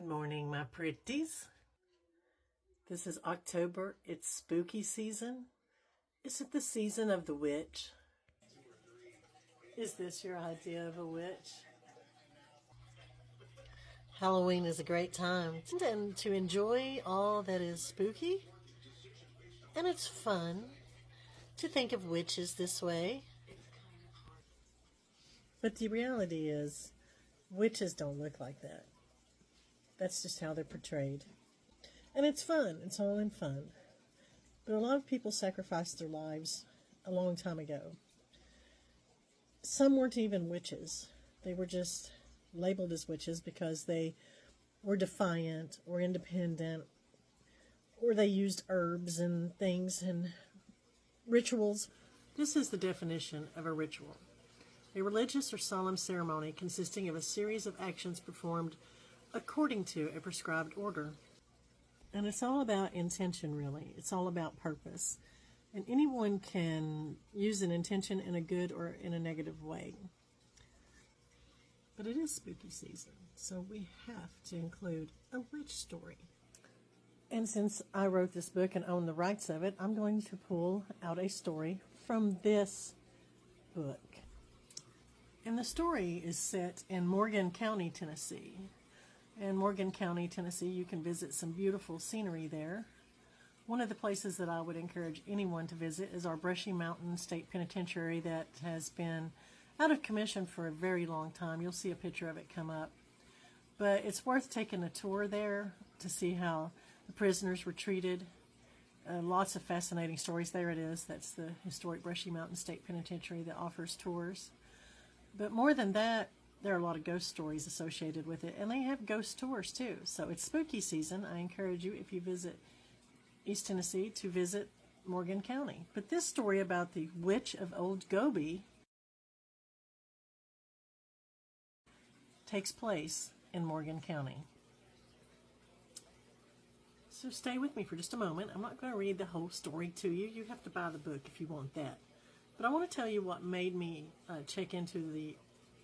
morning, my pretties. This is October. It's spooky season. Is it the season of the witch? Is this your idea of a witch? Halloween is a great time and to enjoy all that is spooky. And it's fun to think of witches this way. But the reality is, witches don't look like that. That's just how they're portrayed. And it's fun. It's all in fun. But a lot of people sacrificed their lives a long time ago. Some weren't even witches. They were just labeled as witches because they were defiant or independent, or they used herbs and things and rituals. This is the definition of a ritual. A religious or solemn ceremony consisting of a series of actions performed according to a prescribed order. And it's all about intention, really. It's all about purpose. And anyone can use an intention in a good or in a negative way. But it is spooky season, so we have to include a witch story. And since I wrote this book and own the rights of it, I'm going to pull out a story from this book. And the story is set in Morgan County, Tennessee. In Morgan County, Tennessee, you can visit some beautiful scenery there. One of the places that I would encourage anyone to visit is our Brushy Mountain State Penitentiary that has been out of commission for a very long time. You'll see a picture of it come up. But it's worth taking a tour there to see how the prisoners were treated. Lots of fascinating stories. There it is. That's the historic Brushy Mountain State Penitentiary that offers tours. But more than that, there are a lot of ghost stories associated with it, and they have ghost tours too. So it's spooky season. I encourage you, if you visit East Tennessee, to visit Morgan County. But this story about the Witch of Old Gobey takes place in Morgan County. So stay with me for just a moment. I'm not going to read the whole story to you. You have to buy the book if you want that. But I want to tell you what made me check into the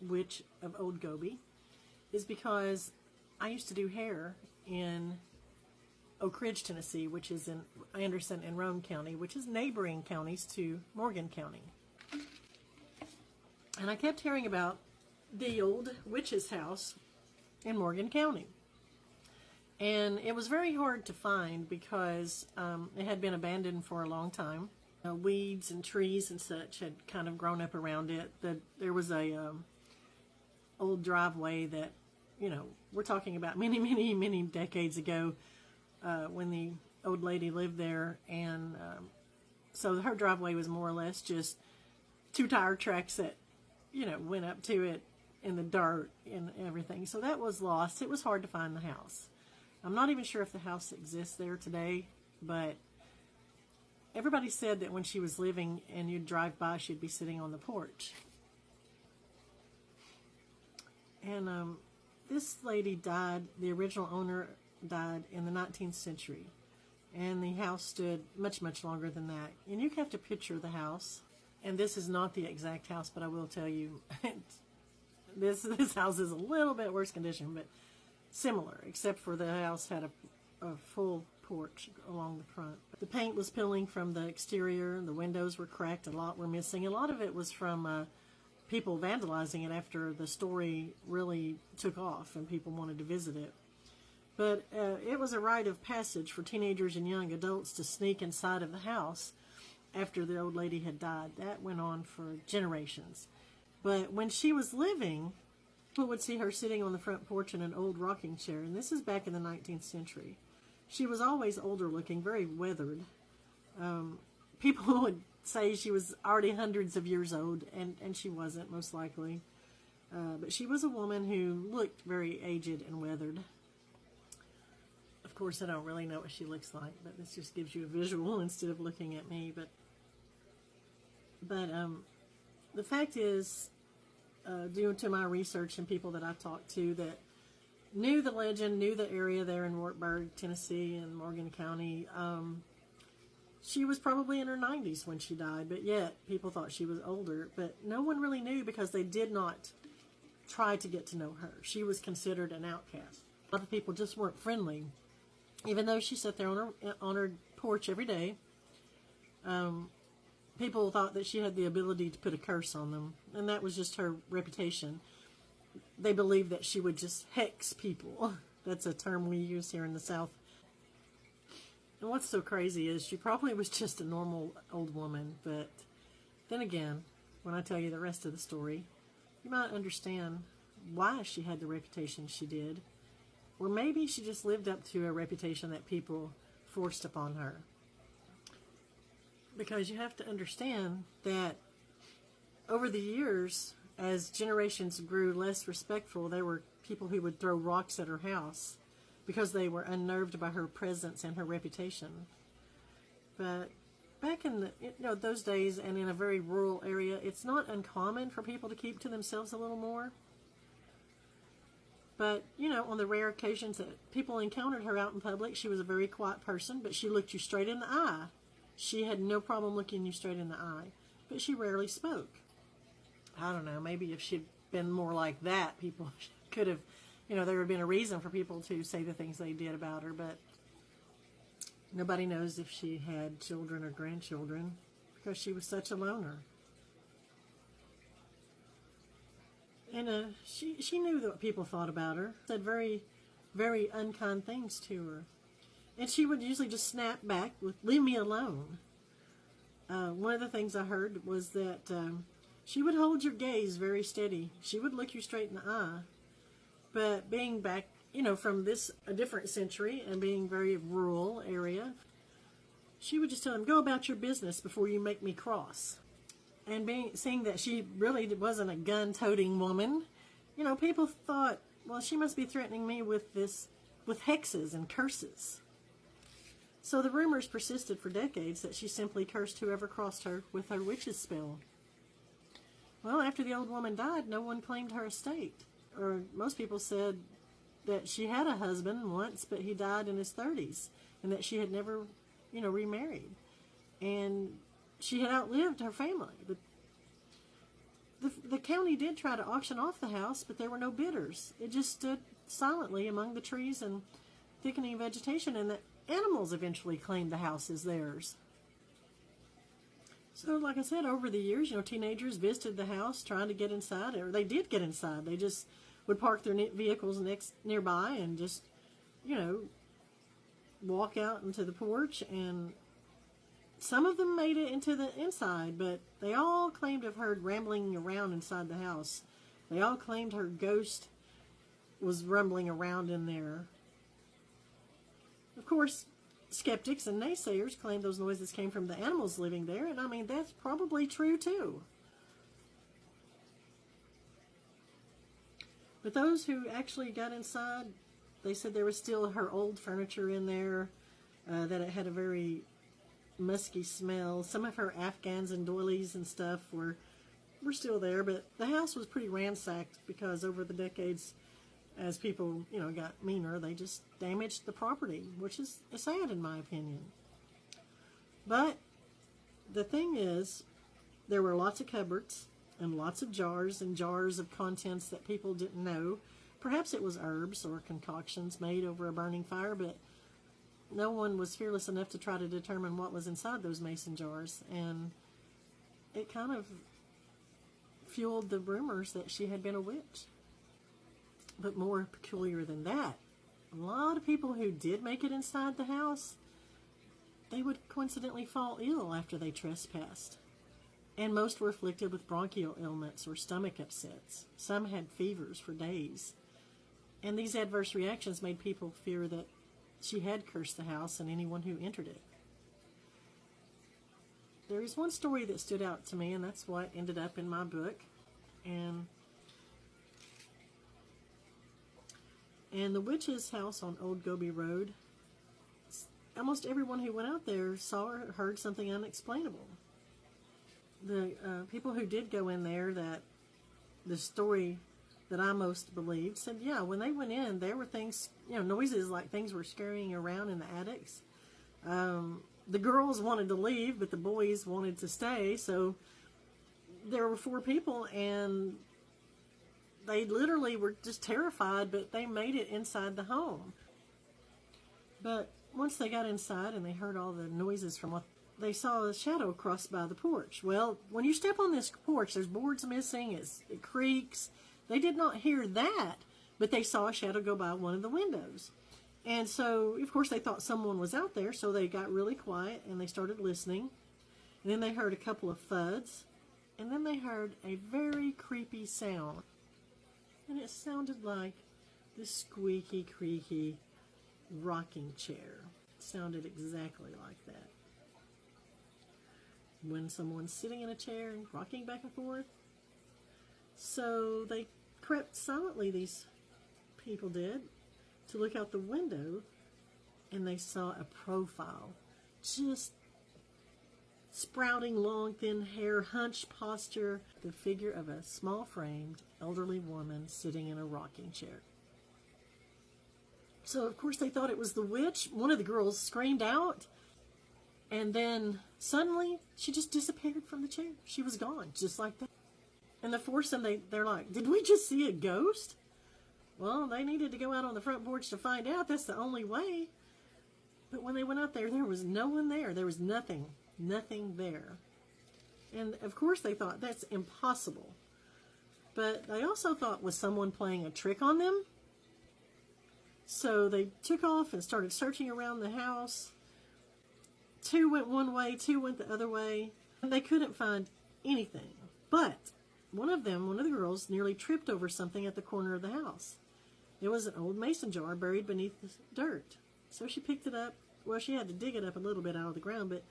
Witch of Old Gobey is because I used to do hair in Oak Ridge, Tennessee, which is in Anderson and Roane County, which is neighboring counties to Morgan County. And I kept hearing about the old witch's house in Morgan County. And it was very hard to find because it had been abandoned for a long time. Weeds and trees and such had kind of grown up around it. There was a old driveway that, we're talking about many, many, many decades ago when the old lady lived there. And so her driveway was more or less just two tire tracks that, went up to it in the dirt and everything. So that was lost. It was hard to find the house. I'm not even sure if the house exists there today, but everybody said that when she was living and you'd drive by, she'd be sitting on the porch. And this lady died, the original owner died in the 19th century. And the house stood much, much longer than that. And you have to picture the house. And this is not the exact house, but I will tell you, this house is a little bit worse condition, but similar, except for the house had a full porch along the front. The paint was peeling from the exterior, the windows were cracked, a lot were missing. A lot of it was from people vandalizing it after the story really took off and people wanted to visit it. But it was a rite of passage for teenagers and young adults to sneak inside of the house after the old lady had died. That went on for generations. But when she was living, people would see her sitting on the front porch in an old rocking chair, and this is back in the 19th century. She was always older looking, very weathered. People would say she was already hundreds of years old, and she wasn't, most likely. But she was a woman who looked very aged and weathered. Of course, I don't really know what she looks like, but this just gives you a visual instead of looking at me. But the fact is, due to my research and people that I talked to that knew the legend, knew the area there in Wartburg, Tennessee, and Morgan County. She was probably in her 90s when she died, but yet people thought she was older. But no one really knew because they did not try to get to know her. She was considered an outcast. A lot of people just weren't friendly. Even though she sat there on her porch every day, people thought that she had the ability to put a curse on them, and that was just her reputation. They believed that she would just hex people. That's a term we use here in the South. And what's so crazy is she probably was just a normal old woman, but then again, when I tell you the rest of the story, you might understand why she had the reputation she did. Or maybe she just lived up to a reputation that people forced upon her. Because you have to understand that over the years, as generations grew less respectful, there were people who would throw rocks at her house because they were unnerved by her presence and her reputation. But back in those days, and in a very rural area, it's not uncommon for people to keep to themselves a little more. But, on the rare occasions that people encountered her out in public, she was a very quiet person, but she looked you straight in the eye. She had no problem looking you straight in the eye, but she rarely spoke. I don't know, maybe if she'd been more like that, people could have, there would have been a reason for people to say the things they did about her, but nobody knows if she had children or grandchildren because she was such a loner. And she knew what people thought about her, said very, very unkind things to her. And she would usually just snap back with, "Leave me alone." One of the things I heard was that she would hold your gaze very steady. She would look you straight in the eye. But being back, from a different century and being very rural area, she would just tell him, "Go about your business before you make me cross." And seeing that she really wasn't a gun-toting woman, people thought, well, she must be threatening me with hexes and curses. So the rumors persisted for decades that she simply cursed whoever crossed her with her witch's spell. Well, after the old woman died, no one claimed her estate. Or most people said that she had a husband once, but he died in his 30s, and that she had never, remarried. And she had outlived her family. But the county did try to auction off the house, but there were no bidders. It just stood silently among the trees and thickening vegetation, and the animals eventually claimed the house as theirs. So, like I said, over the years, teenagers visited the house trying to get inside, or they did get inside. They just would park their vehicles nearby and just, walk out into the porch, and some of them made it into the inside, but they all claimed to have heard rambling around inside the house. They all claimed her ghost was rumbling around in there. Of course, skeptics and naysayers claimed those noises came from the animals living there, and that's probably true too. But those who actually got inside, they said there was still her old furniture in there, that it had a very musky smell. Some of her Afghans and doilies and stuff were still there, but the house was pretty ransacked because over the decades, as people, got meaner, they just damaged the property, which is sad in my opinion. But the thing is, there were lots of cupboards and lots of jars and jars of contents that people didn't know. Perhaps it was herbs or concoctions made over a burning fire, but no one was fearless enough to try to determine what was inside those mason jars, and it kind of fueled the rumors that she had been a witch. But more peculiar than that, a lot of people who did make it inside the house, they would coincidentally fall ill after they trespassed. And most were afflicted with bronchial ailments or stomach upsets. Some had fevers for days. And these adverse reactions made people fear that she had cursed the house and anyone who entered it. There is one story that stood out to me, and that's what ended up in my book. And the witch's house on Old Gobey Road, almost everyone who went out there saw or heard something unexplainable. The people who did go in there, that the story that I most believed, said, yeah, when they went in, there were things, noises like things were scurrying around in the attics. The girls wanted to leave, but the boys wanted to stay, so there were 4 people, and they literally were just terrified, but they made it inside the home. But once they got inside and they heard all the noises from what they saw, a shadow cross by the porch. Well, when you step on this porch, there's boards missing, it creaks. They did not hear that, but they saw a shadow go by one of the windows. And so, of course, they thought someone was out there, so they got really quiet and they started listening. And then they heard a couple of thuds, and then they heard a very creepy sound. And it sounded like this squeaky, creaky rocking chair. It sounded exactly like that. When someone's sitting in a chair and rocking back and forth. So they crept silently, these people did, to look out the window, and they saw a profile, just sprouting long thin hair, hunched posture, the figure of a small framed elderly woman sitting in a rocking chair. So of course they thought it was the witch. One of the girls screamed out, and then suddenly she just disappeared from the chair. She was gone, just like that. And the foursome, they're like, did we just see a ghost? Well, they needed to go out on the front porch to find out. That's the only way. But when they went out there, there was no one there. There was nothing there. And of course they thought that's impossible. But they also thought, was someone playing a trick on them? So they took off and started searching around the house. Two went one way, two went the other way. And they couldn't find anything. But one of the girls, nearly tripped over something at the corner of the house. It was an old mason jar buried beneath the dirt. So she picked it up. Well, she had to dig it up a little bit out of the ground, but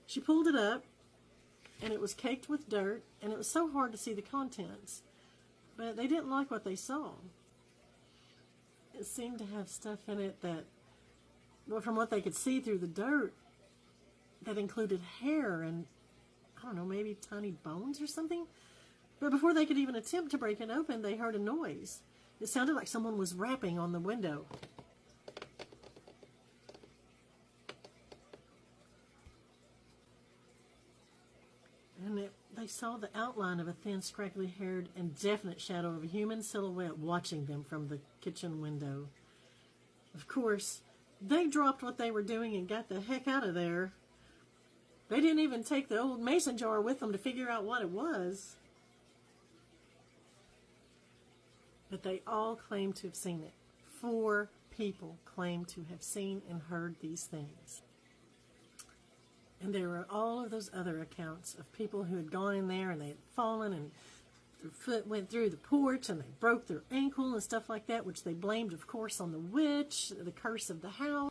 she pulled it up, and it was caked with dirt, and it was so hard to see the contents. But they didn't like what they saw. It seemed to have stuff in it that, well, from what they could see through the dirt, that included hair and, I don't know, maybe tiny bones or something. But before they could even attempt to break it open, they heard a noise. It sounded like someone was rapping on the window. And they saw the outline of a thin, scraggly-haired and definite shadow of a human silhouette watching them from the kitchen window. Of course, they dropped what they were doing and got the heck out of there. They didn't even take the old mason jar with them to figure out what it was. But they all claimed to have seen it. 4 people claimed to have seen and heard these things. And there were all of those other accounts of people who had gone in there and they had fallen and their foot went through the porch and they broke their ankle and stuff like that, which they blamed, of course, on the witch, the curse of the house.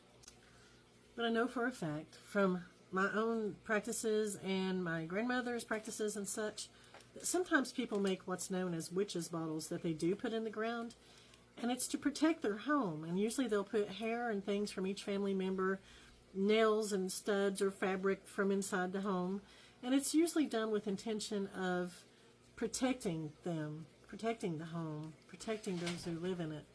But I know for a fact from my own practices and my grandmother's practices and such, that sometimes people make what's known as witches' bottles that they do put in the ground, and it's to protect their home. And usually they'll put hair and things from each family member, nails and studs or fabric from inside the home, and it's usually done with intention of protecting them, protecting the home, protecting those who live in it.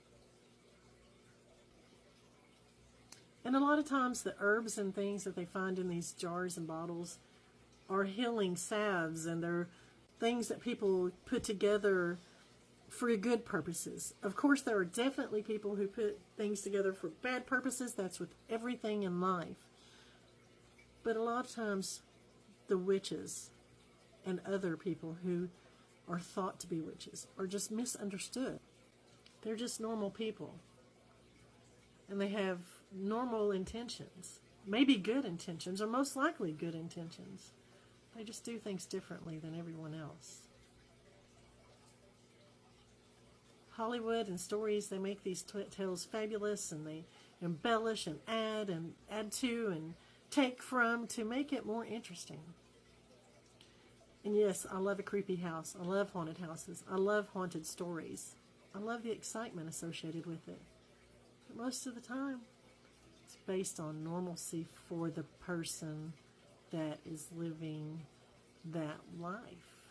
And a lot of times the herbs and things that they find in these jars and bottles are healing salves, and they're things that people put together for good purposes. Of course, there are definitely people who put things together for bad purposes. That's with everything in life. But a lot of times, the witches and other people who are thought to be witches are just misunderstood. They're just normal people. And they have normal intentions. Maybe good intentions, or most likely good intentions. They just do things differently than everyone else. Hollywood and stories, they make these tales fabulous, and they embellish and add to and take from to make it more interesting. And yes, I love a creepy house. I love haunted houses. I love haunted stories. I love the excitement associated with it. But most of the time, it's based on normalcy for the person that is living that life.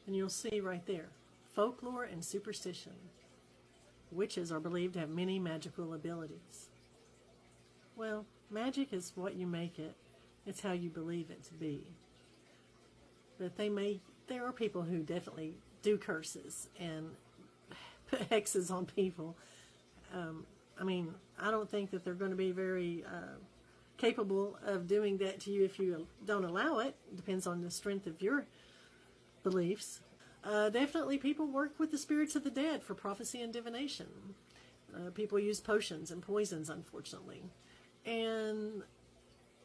And you'll see right there, folklore and superstition. Witches are believed to have many magical abilities. Well, magic is what you make it. It's how you believe it to be. But there are people who definitely do curses and put hexes on people. I mean, I don't think that they're going to be very capable of doing that to you if you don't allow it. It depends on the strength of your beliefs. Definitely people work with the spirits of the dead for prophecy and divination. People use potions and poisons, unfortunately. And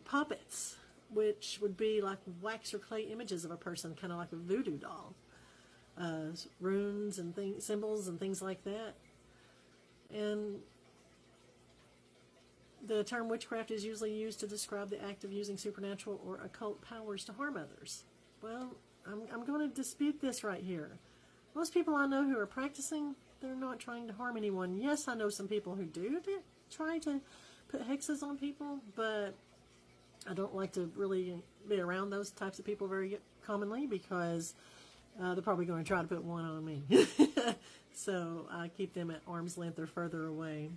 puppets, which would be like wax or clay images of a person, kind of like a voodoo doll. Runes and symbols and things like that. And the term witchcraft is usually used to describe the act of using supernatural or occult powers to harm others. Well, I'm going to dispute this right here. Most people I know who are practicing, they're not trying to harm anyone. Yes, I know some people who do try to put hexes on people, but I don't like to really be around those types of people very commonly because they're probably going to try to put one on me. So I keep them at arm's length or further away.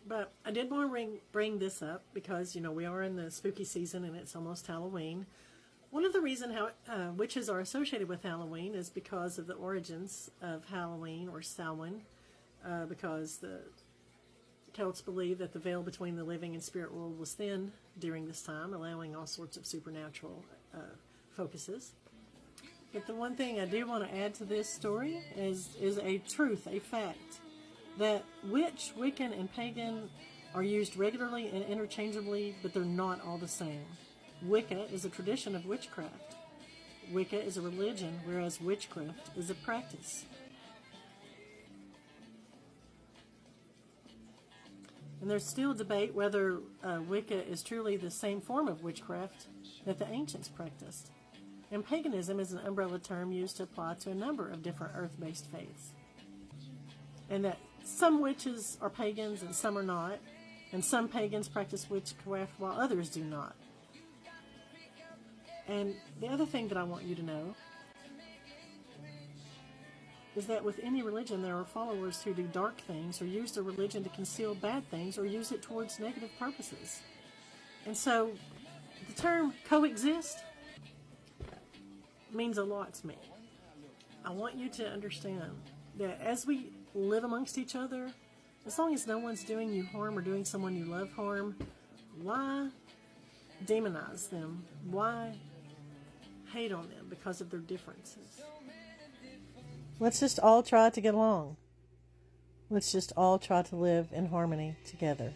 But I did want to bring this up because, you know, we are in the spooky season and it's almost Halloween. One of the reasons how witches are associated with Halloween is because of the origins of Halloween or Samhain, because the Celts believe that the veil between the living and spirit world was thin during this time, allowing all sorts of supernatural focuses. But the one thing I do want to add to this story is a truth, a fact, that witch, Wiccan, and pagan are used regularly and interchangeably, but they're not all the same. Wicca is a tradition of witchcraft. Wicca is a religion, whereas witchcraft is a practice. And there's still debate whether Wicca is truly the same form of witchcraft that the ancients practiced. And paganism is an umbrella term used to apply to a number of different earth-based faiths. And that some witches are pagans and some are not. And some pagans practice witchcraft while others do not. And the other thing that I want you to know is that with any religion there are followers who do dark things or use their religion to conceal bad things or use it towards negative purposes. And so the term coexist means a lot to me. I want you to understand that as we live amongst each other, as long as no one's doing you harm or doing someone you love harm, why demonize them? Why hate on them because of their differences? Let's just all try to get along. Let's just all try to live in harmony together.